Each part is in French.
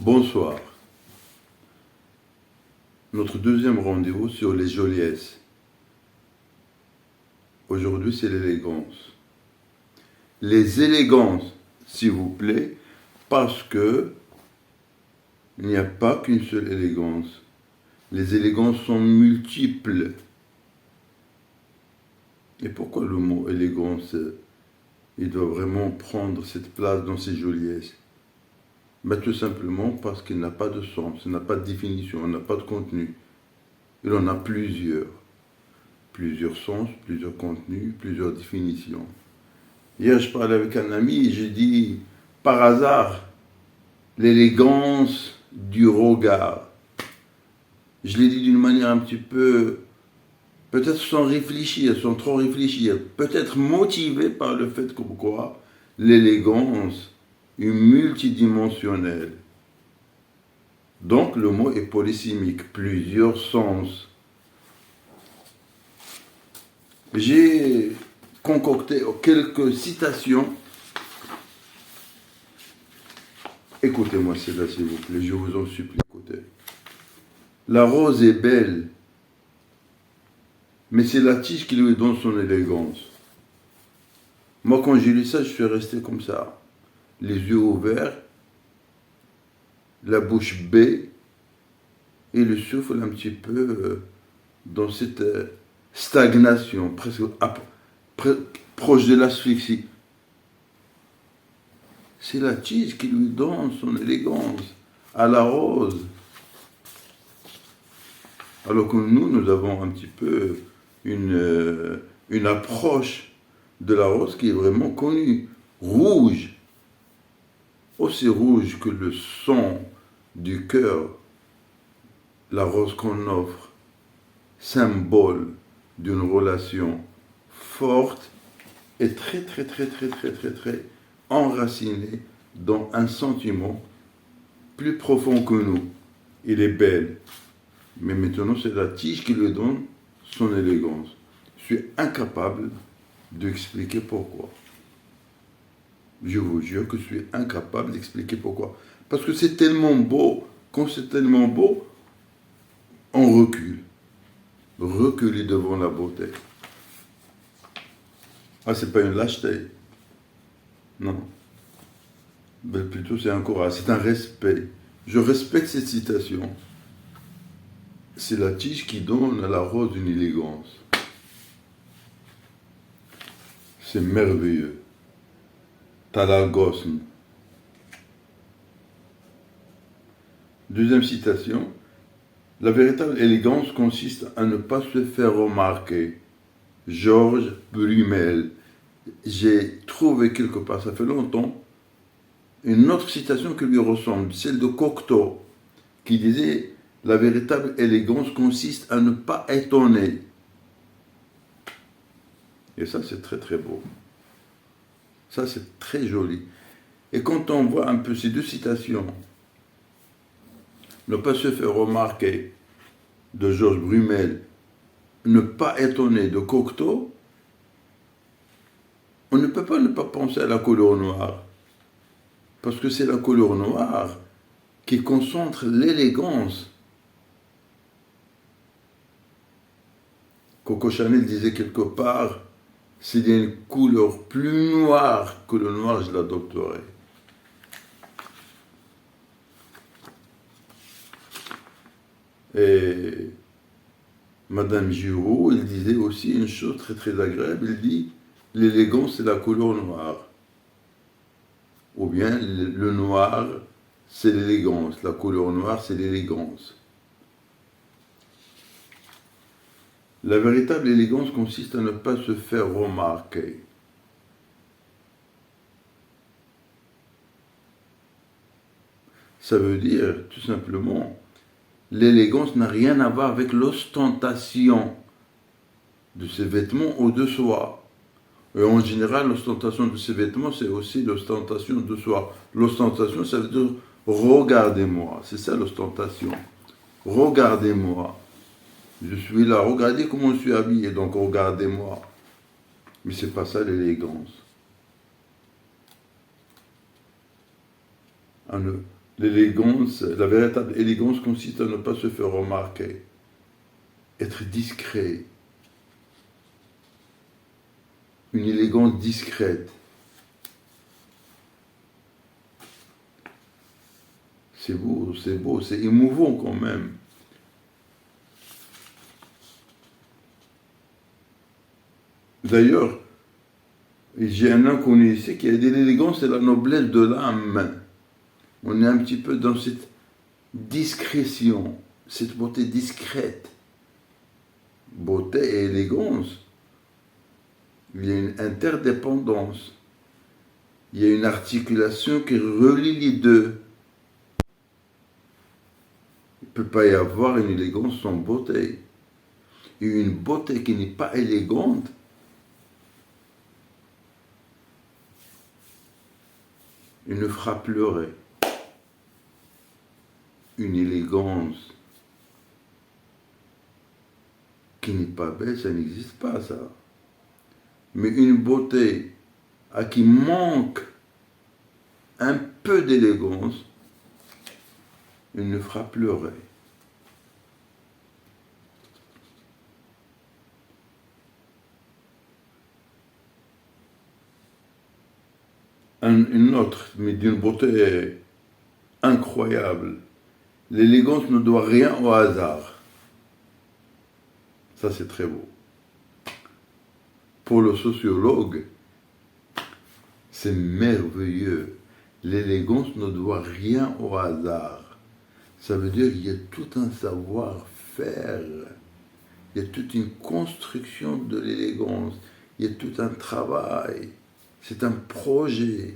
Bonsoir. Notre deuxième rendez-vous sur les joliesses. Aujourd'hui, c'est l'élégance. Les élégances, s'il vous plaît, parce que il n'y a pas qu'une seule élégance. Les élégances sont multiples. Et pourquoi le mot élégance, il doit vraiment prendre cette place dans ces joliesses? Tout simplement parce qu'il n'a pas de sens, il n'a pas de définition, il n'a pas de contenu. Il en a plusieurs. Plusieurs sens, plusieurs contenus, plusieurs définitions. Hier, je parlais avec un ami et j'ai dit, par hasard, l'élégance du regard. Je l'ai dit d'une manière un petit peu, peut-être sans réfléchir, sans trop réfléchir, peut-être motivé par le fait que quoi, l'élégance est multidimensionnelle. Donc le mot est polysémique, plusieurs sens. J'ai concocté quelques citations. Écoutez-moi celle-là, s'il vous plaît, je vous en supplie, écoutez. La rose est belle, mais c'est la tige qui lui donne son élégance. Moi, quand j'ai lu ça, je suis resté comme ça, les yeux ouverts, la bouche bée, et le souffle un petit peu dans cette stagnation, presque proche de l'asphyxie. C'est la tige qui lui donne son élégance à la rose. Alors que nous avons un petit peu une approche de la rose qui est vraiment connue. Rouge, aussi rouge que le son du cœur, la rose qu'on offre, symbole d'une relation forte et très enracinée dans un sentiment plus profond que nous. Il est belle. Mais maintenant, c'est la tige qui lui donne son élégance. Je suis incapable d'expliquer pourquoi. Je vous jure que je suis incapable d'expliquer pourquoi. Parce que c'est tellement beau. Quand c'est tellement beau, on recule. Reculer devant la beauté. Ah, c'est pas une lâcheté. Non. Mais plutôt, c'est un courage. C'est un respect. Je respecte cette citation. C'est la tige qui donne à la rose une élégance. C'est merveilleux. Talagosn. Deuxième citation. La véritable élégance consiste à ne pas se faire remarquer. Georges Brumel. J'ai trouvé quelque part, ça fait longtemps, une autre citation qui lui ressemble, celle de Cocteau, qui disait « La véritable élégance consiste à ne pas étonner ». Et ça, c'est très beau. Ça, c'est très joli. Et quand on voit un peu ces deux citations, ne pas se faire remarquer de Georges Brumel, ne pas étonner de Cocteau, on ne peut pas ne pas penser à la couleur noire. Parce que c'est la couleur noire qui concentre l'élégance. Coco Chanel disait quelque part, s'il y a une couleur plus noire que le noir, je l'adopterai. Et Madame Giraud, elle disait aussi une chose très agréable, elle dit, l'élégance c'est la couleur noire. Ou bien le noir c'est l'élégance, la couleur noire c'est l'élégance. La véritable élégance consiste à ne pas se faire remarquer. Ça veut dire, tout simplement, l'élégance n'a rien à voir avec l'ostentation de ses vêtements ou de soi. Et en général, l'ostentation de ses vêtements, c'est aussi l'ostentation de soi. L'ostentation, ça veut dire « regardez-moi ». C'est ça l'ostentation. Regardez-moi. Je suis là, regardez comment je suis habillé, donc regardez-moi. Mais c'est pas ça l'élégance. L'élégance, la véritable élégance consiste à ne pas se faire remarquer, être discret, une élégance discrète. C'est beau, c'est émouvant quand même. D'ailleurs, j'ai un inconnu ici qui a dit l'élégance c'est la noblesse de l'âme. On est un petit peu dans cette discrétion, cette beauté discrète. Beauté et élégance, il y a une interdépendance. Il y a une articulation qui relie les deux. Il ne peut pas y avoir une élégance sans beauté. Et une beauté qui n'est pas élégante, il ne fera pleurer. Une élégance qui n'est pas belle, ça n'existe pas, ça. Mais une beauté à qui manque un peu d'élégance, il ne fera pleurer. Une autre, mais d'une beauté incroyable. L'élégance ne doit rien au hasard. Ça, c'est très beau. Pour le sociologue, c'est merveilleux. L'élégance ne doit rien au hasard. Ça veut dire qu'il y a tout un savoir-faire. Il y a toute une construction de l'élégance. Il y a tout un travail. C'est un projet.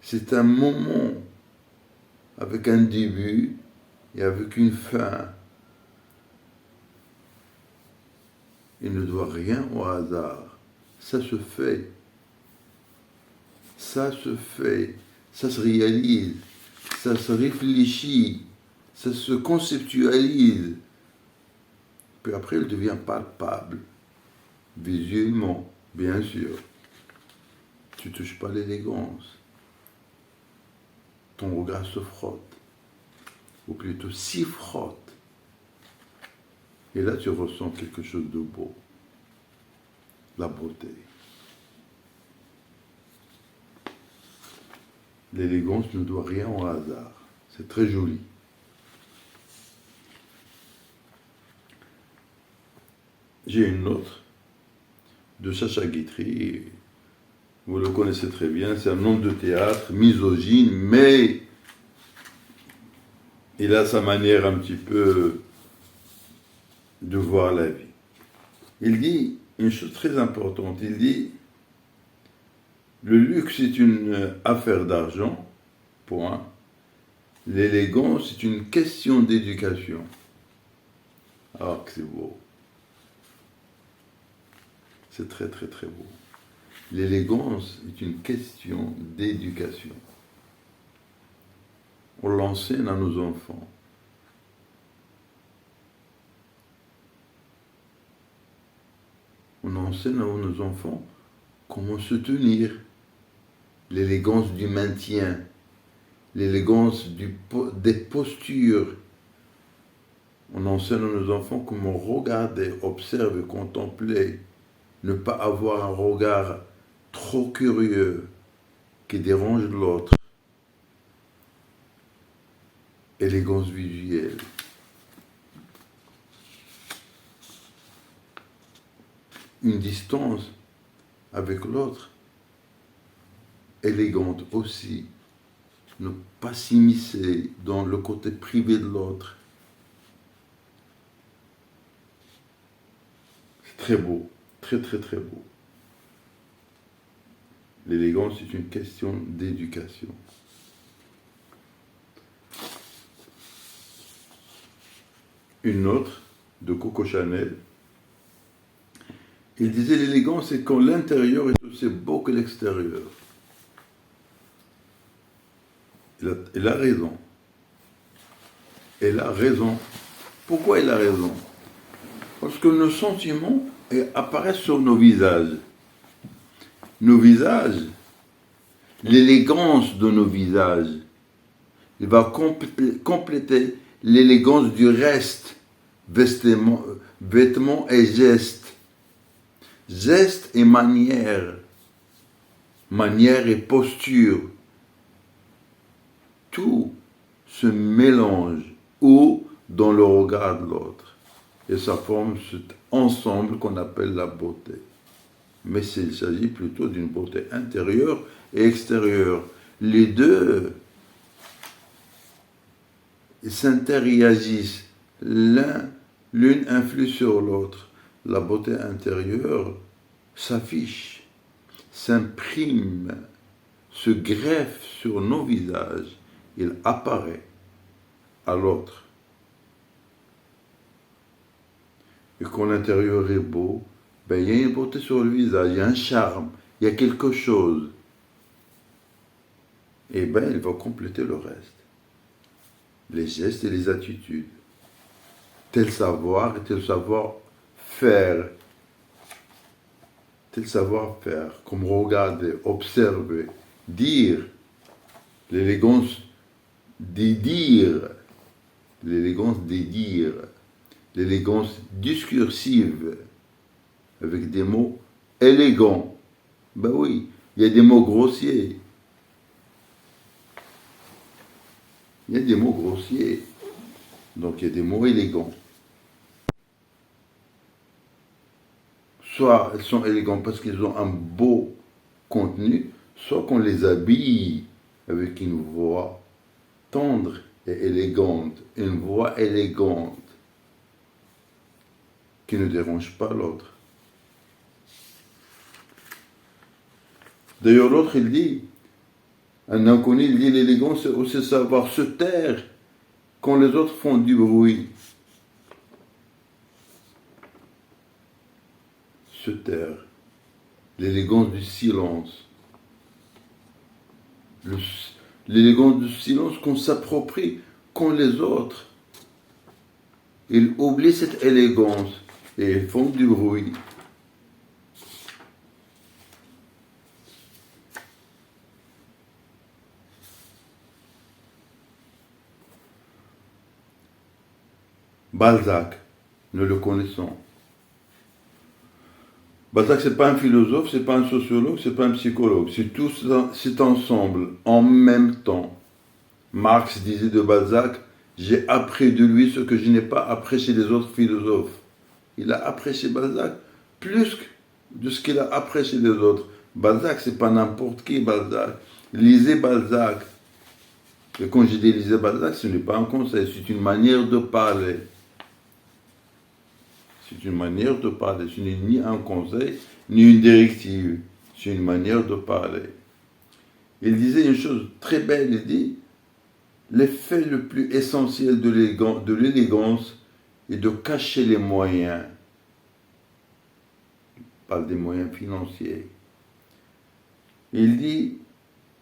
C'est un moment avec un début et avec une fin. Il ne doit rien au hasard. Ça se fait. Ça se fait. Ça se réalise. Ça se réfléchit. Ça se conceptualise. Puis après, il devient palpable. Visuellement, bien sûr. Tu ne touches pas l'élégance. Ton regard se frotte. Ou plutôt s'y frotte. Et là, tu ressens quelque chose de beau. La beauté. L'élégance ne doit rien au hasard. C'est très joli. J'ai une autre de Sacha Guitry. Vous le connaissez très bien. C'est un homme de théâtre, misogyne, mais il a sa manière un petit peu de voir la vie. Il dit une chose très importante. Il dit le luxe est une affaire d'argent, point. L'élégance est une question d'éducation. Ah, que c'est beau. C'est très très très beau. L'élégance est une question d'éducation. On l'enseigne à nos enfants. On enseigne à nos enfants comment se tenir, l'élégance du maintien, l'élégance des postures. On enseigne à nos enfants comment regarder, observer, contempler, ne pas avoir un regard trop curieux qui dérange l'autre. Élégance visuelle. Une distance avec l'autre, élégante aussi. Ne pas s'immiscer dans le côté privé de l'autre. C'est très beau, très très très beau. L'élégance est une question d'éducation. Une autre, de Coco Chanel, il disait l'élégance c'est quand l'intérieur est aussi beau que l'extérieur. Il a raison. Elle a raison. Pourquoi il a raison? Parce que nos sentiments apparaissent sur nos visages. Nos visages l'élégance de nos visages. Il va compléter l'élégance du reste, vêtements et gestes. Gestes et manières et posture. Tout se mélange ou dans le regard de l'autre. Et ça forme cet ensemble qu'on appelle la beauté. Mais il s'agit plutôt d'une beauté intérieure et extérieure. Les deux s'interagissent. L'une influe sur l'autre. La beauté intérieure s'affiche, s'imprime, se greffe sur nos visages. Il apparaît à l'autre. Et quand l'intérieur est beau, il y a une beauté sur le visage, il y a un charme, il y a quelque chose. Et il va compléter le reste. Les gestes et les attitudes. Tel savoir et tel savoir-faire. Tel savoir-faire, comme regarder, observer, dire, l'élégance des dires, l'élégance discursive, avec des mots élégants. Ben oui, il y a des mots grossiers. Il y a des mots grossiers. Donc il y a des mots élégants. Soit elles sont élégantes parce qu'ils ont un beau contenu, soit qu'on les habille avec une voix tendre et élégante, une voix élégante qui ne dérange pas l'autre. D'ailleurs, l'autre, il dit, un inconnu, il dit, l'élégance, c'est aussi savoir se taire quand les autres font du bruit. Se taire. L'élégance du silence. L'élégance du silence qu'on s'approprie quand les autres. Ils oublient cette élégance et ils font du bruit. Balzac, nous le connaissons. Balzac, c'est pas un philosophe, c'est pas un sociologue, c'est pas un psychologue. C'est tout cet ensemble, en même temps. Marx disait de Balzac, j'ai appris de lui ce que je n'ai pas appris chez les autres philosophes. Il a appris chez Balzac plus de ce qu'il a appris chez les autres. Balzac, c'est pas n'importe qui, Balzac. Lisez Balzac. Et quand je dis lisez Balzac, ce n'est pas un conseil, c'est une manière de parler. C'est une manière de parler. Ce n'est ni un conseil, ni une directive. C'est une manière de parler. Il disait une chose très belle, il dit, l'effet le plus essentiel de l'élégance est de cacher les moyens. Il parle des moyens financiers. Il dit,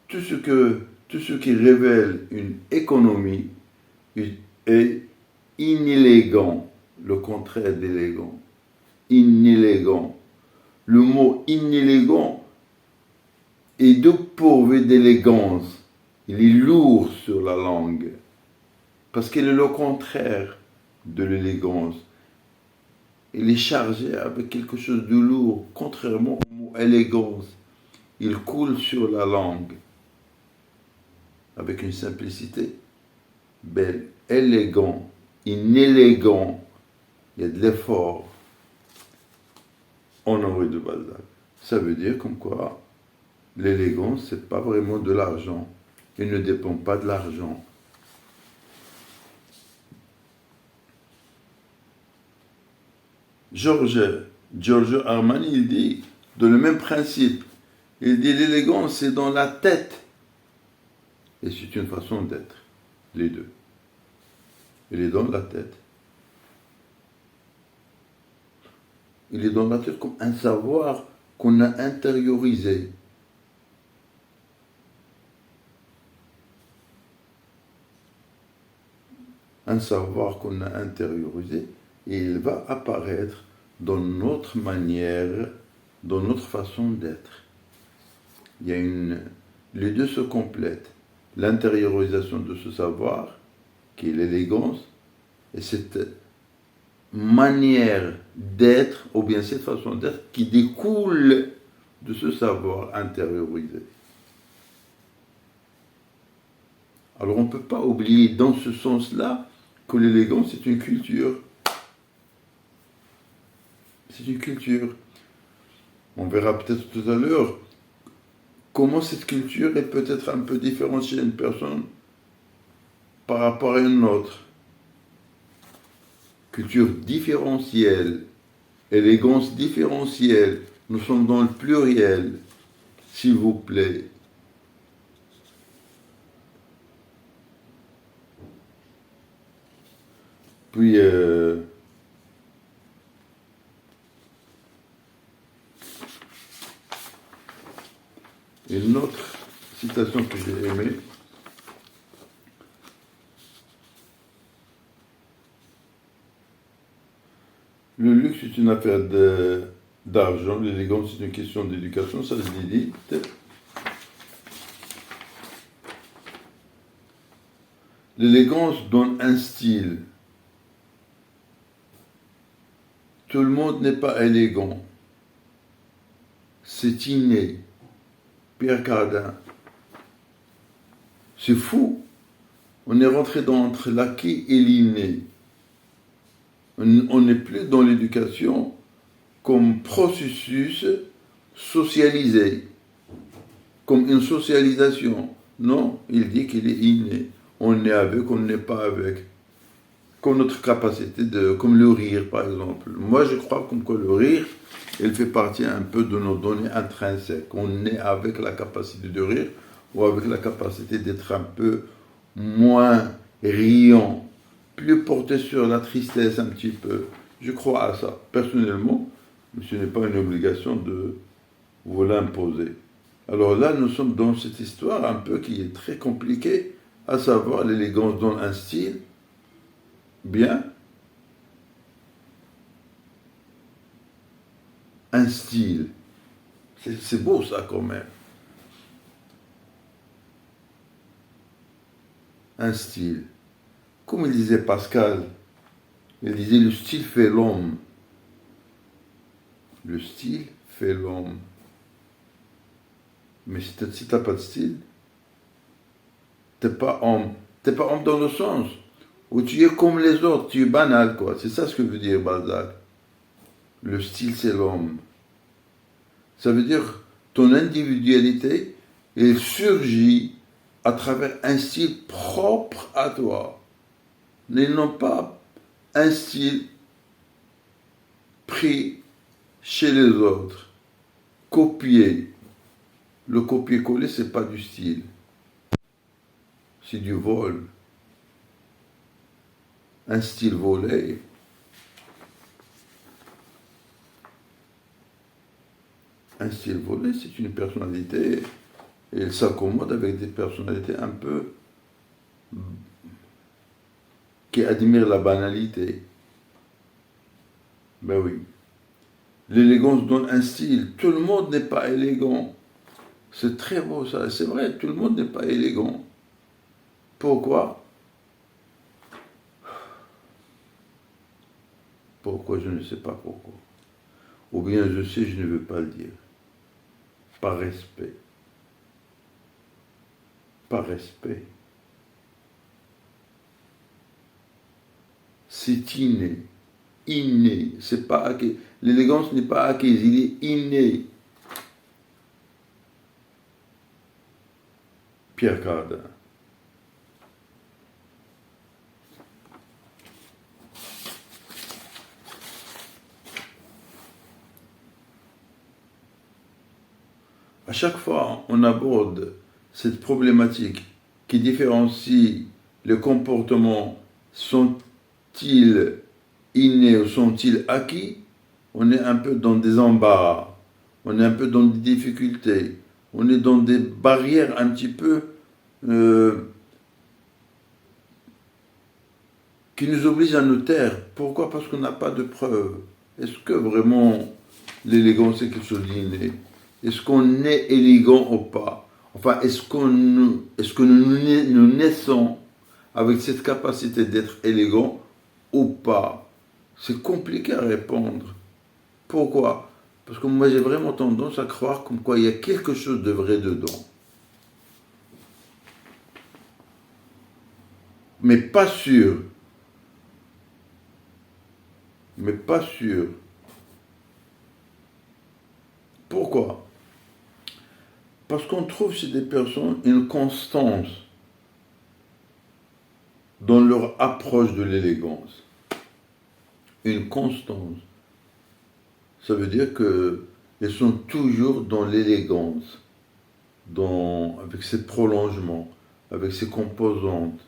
tout ce qui révèle une économie est inélégant. Le contraire d'élégant. Inélégant. Le mot inélégant est dépourvu d'élégance. Il est lourd sur la langue. Parce qu'il est le contraire de l'élégance. Il est chargé avec quelque chose de lourd, contrairement au mot élégance. Il coule sur la langue avec une simplicité belle, élégant, inélégant. Il y a de l'effort en Henri de Balzac. Ça veut dire comme quoi l'élégance, c'est pas vraiment de l'argent. Il ne dépend pas de l'argent. Giorgio Armani, il dit, dans le même principe, il dit l'élégance, c'est dans la tête. Et c'est une façon d'être, les deux. Il est dans la tête. Il est dans la tête comme un savoir qu'on a intériorisé. Un savoir qu'on a intériorisé et il va apparaître dans notre manière, dans notre façon d'être. Il y a les deux se complètent. L'intériorisation de ce savoir, qui est l'élégance, et cette manière d'être, ou bien cette façon d'être, qui découle de ce savoir intériorisé. Alors on ne peut pas oublier dans ce sens-là que l'élégance est une culture. C'est une culture. On verra peut-être tout à l'heure comment cette culture est peut-être un peu différente chez une personne par rapport à une autre. Culture différentielle, élégance différentielle. Nous sommes dans le pluriel, s'il vous plaît. Puis, une autre citation que j'ai aimée, le luxe est une affaire d'argent, l'élégance est une question d'éducation, ça se dit. L'élégance donne un style. Tout le monde n'est pas élégant. C'est inné. Pierre Cardin. C'est fou. On est rentré entre l'acquis et l'inné. On n'est plus dans l'éducation comme processus socialisé, comme une socialisation. Non, il dit qu'il est inné. On est avec, on n'est pas avec. Comme notre capacité comme le rire par exemple. Moi je crois comme que le rire, il fait partie un peu de nos données intrinsèques. On est avec la capacité de rire ou avec la capacité d'être un peu moins riant, plus porté sur la tristesse un petit peu. Je crois à ça. Personnellement, mais ce n'est pas une obligation de vous l'imposer. Alors là, nous sommes dans cette histoire un peu qui est très compliquée, à savoir l'élégance donne un style. Bien. Un style. C'est beau ça quand même. Un style. Comme il disait Pascal, il disait le style fait l'homme. Le style fait l'homme. Mais si tu n'as pas de style, tu n'es pas homme. Tu n'es pas homme dans le sens où tu es comme les autres, tu es banal, quoi. C'est ça ce que veut dire Balzac. Le style, c'est l'homme. Ça veut dire ton individualité, elle surgit à travers un style propre à toi. Mais non pas un style pris chez les autres, copié. Le copier-coller, c'est pas du style. C'est du vol. Un style volé. Un style volé, c'est une personnalité, et elle s'accommode avec des personnalités un peu qui admirent la banalité. Ben oui. L'élégance donne un style. Tout le monde n'est pas élégant. C'est très beau ça. C'est vrai, tout le monde n'est pas élégant. Pourquoi? Pourquoi, je ne sais pas pourquoi. Ou bien je sais, je ne veux pas le dire. Par respect. Par respect. C'est inné. Inné. C'est pas acquis. L'élégance n'est pas acquise, il est inné. Pierre Cardin. À chaque fois, on aborde cette problématique qui différencie les comportements, sont-ils innés ou sont-ils acquis? On est un peu dans des embarras, on est un peu dans des difficultés, on est dans des barrières un petit peu qui nous obligent à nous taire. Pourquoi? Parce qu'on n'a pas de preuves. Est-ce que vraiment l'élégance est quelque chose d'inné? Est-ce qu'on est élégant ou pas? Enfin, est-ce que nous naissons avec cette capacité d'être élégant ou pas? C'est compliqué à répondre. Pourquoi? Parce que moi j'ai vraiment tendance à croire comme quoi il y a quelque chose de vrai dedans. Mais pas sûr. Mais pas sûr. Pourquoi? Parce qu'on trouve chez des personnes une constance dans leur approche de l'élégance. Une constance. Ça veut dire qu'elles sont toujours dans l'élégance, avec ses prolongements, avec ses composantes.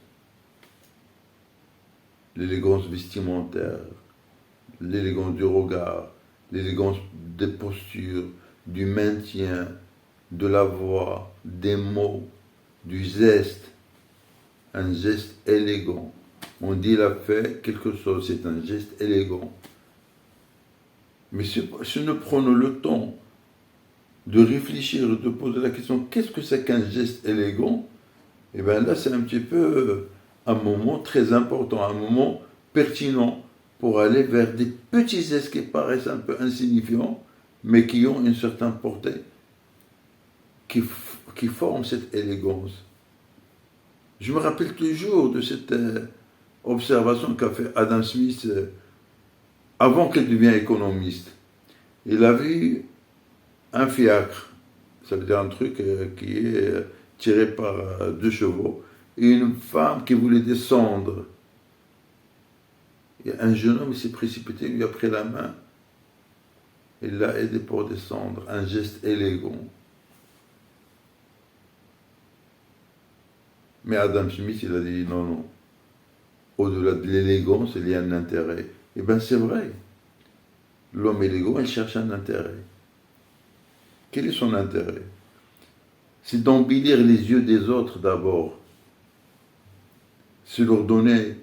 L'élégance vestimentaire, l'élégance du regard, l'élégance des postures, du maintien, de la voix, des mots, du geste. Un geste élégant. On dit il a fait quelque chose, c'est un geste élégant. Mais si nous prenons le temps de réfléchir, de poser la question, qu'est-ce que c'est qu'un geste élégant? Et bien là, c'est un petit peu un moment très important, un moment pertinent pour aller vers des petits gestes qui paraissent un peu insignifiants, mais qui ont une certaine portée, qui forment cette élégance. Je me rappelle toujours de cette observation qu'a fait Adam Smith avant qu'il devienne économiste. Il a vu un fiacre, ça veut dire un truc qui est tiré par deux chevaux, et une femme qui voulait descendre. Et un jeune homme s'est précipité, lui a pris la main, et l'a aidé pour descendre, un geste élégant. Mais Adam Smith, il a dit non, non. Au-delà de l'élégance, il y a un intérêt. Eh bien, c'est vrai. L'homme élégant, il cherche un intérêt. Quel est son intérêt? C'est d'embellir les yeux des autres d'abord. C'est leur donner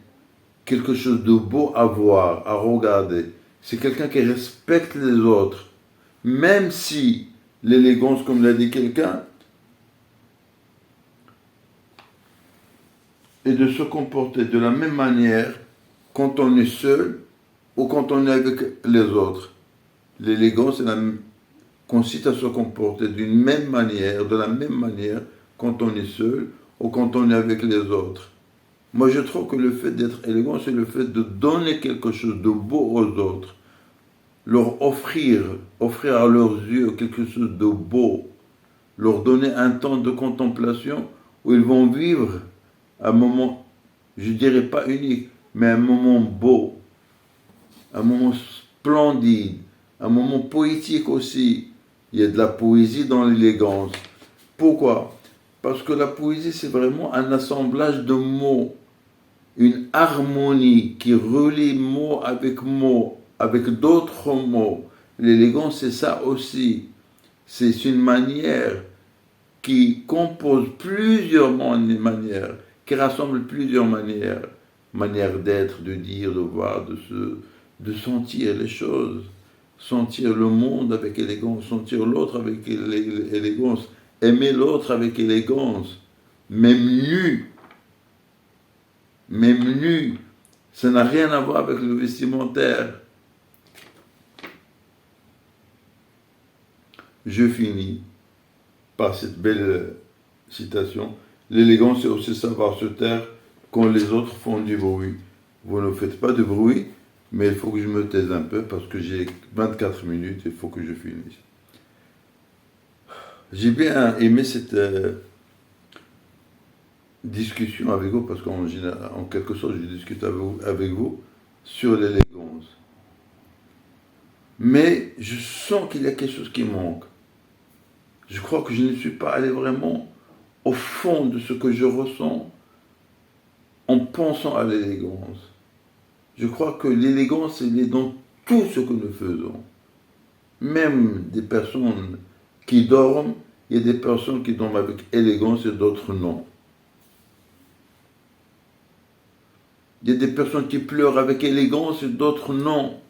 quelque chose de beau à voir, à regarder. C'est quelqu'un qui respecte les autres. Même si l'élégance, comme l'a dit quelqu'un, est de se comporter de la même manière quand on est seul ou quand on est avec les autres. L'élégance consiste à se comporter d'une même manière, de la même manière quand on est seul ou quand on est avec les autres. Moi, je trouve que le fait d'être élégant, c'est le fait de donner quelque chose de beau aux autres, leur offrir à leurs yeux quelque chose de beau, leur donner un temps de contemplation où ils vont vivre un moment, je dirais pas unique, mais un moment beau, un moment splendide, un moment poétique aussi. Il y a de la poésie dans l'élégance. Pourquoi? Parce que la poésie, c'est vraiment un assemblage de mots, une harmonie qui relie mot, avec d'autres mots. L'élégance, c'est ça aussi. C'est une manière qui compose plusieurs manières, qui rassemble plusieurs manières. Manière d'être, de dire, de voir, de sentir les choses. Sentir le monde avec élégance, sentir l'autre avec élégance, aimer l'autre avec élégance, même nu, ça n'a rien à voir avec le vestimentaire. Je finis par cette belle citation. L'élégance, c'est aussi savoir se taire quand les autres font du bruit. Vous ne faites pas de bruit, mais il faut que je me taise un peu parce que j'ai 24 minutes, il faut que je finisse. J'ai bien aimé cette discussion avec vous parce qu'en quelque sorte, je discute avec vous sur l'élégance. Mais je sens qu'il y a quelque chose qui manque. Je crois que je ne suis pas allé vraiment au fond de ce que je ressens en pensant à l'élégance. Je crois que l'élégance, elle est dans tout ce que nous faisons. Même des personnes qui dorment, il y a des personnes qui dorment avec élégance et d'autres non. Il y a des personnes qui pleurent avec élégance et d'autres non.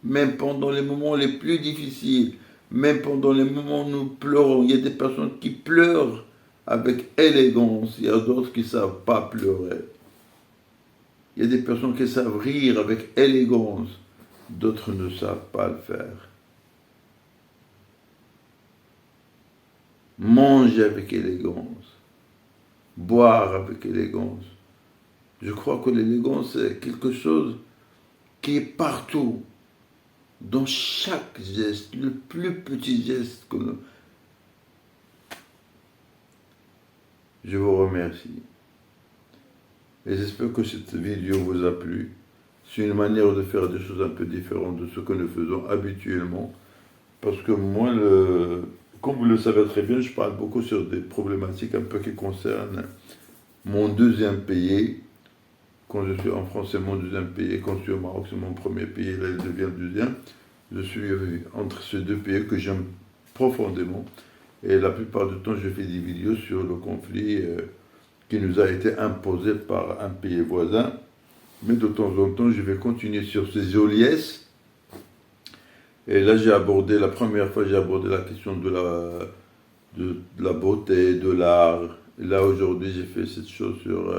Même pendant les moments les plus difficiles, même pendant les moments où nous pleurons, il y a des personnes qui pleurent avec élégance. Il y a d'autres qui ne savent pas pleurer. Il y a des personnes qui savent rire avec élégance. D'autres ne savent pas le faire. Manger avec élégance. Boire avec élégance. Je crois que l'élégance, c'est quelque chose qui est partout. Dans chaque geste, le plus petit geste que nous... Je vous remercie. Et j'espère que cette vidéo vous a plu. C'est une manière de faire des choses un peu différentes de ce que nous faisons habituellement. Parce que moi, comme vous le savez très bien, je parle beaucoup sur des problématiques un peu qui concernent mon deuxième pays. Quand je suis en France, c'est mon deuxième pays. Quand je suis au Maroc, c'est mon premier pays. Là, il devient le deuxième. Je suis entre ces deux pays que j'aime profondément. Et la plupart du temps, je fais des vidéos sur le conflit qui nous a été imposé par un pays voisin. Mais de temps en temps, je vais continuer sur ces joliesses. Et là, la première fois, j'ai abordé la question de la beauté, de l'art. Et là, aujourd'hui, j'ai fait cette chose sur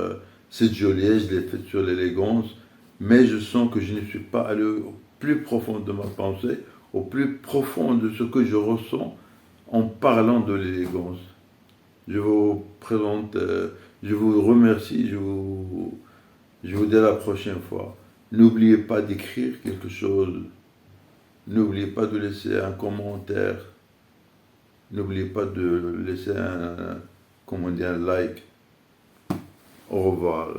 cette joliesse, je l'ai faite sur l'élégance. Mais je sens que je ne suis pas allé au plus profond de ma pensée, au plus profond de ce que je ressens en parlant de l'élégance. Je vous présente, je vous remercie, je vous dis à la prochaine fois. N'oubliez pas d'écrire quelque chose. N'oubliez pas de laisser un commentaire. N'oubliez pas de laisser un like. Au revoir.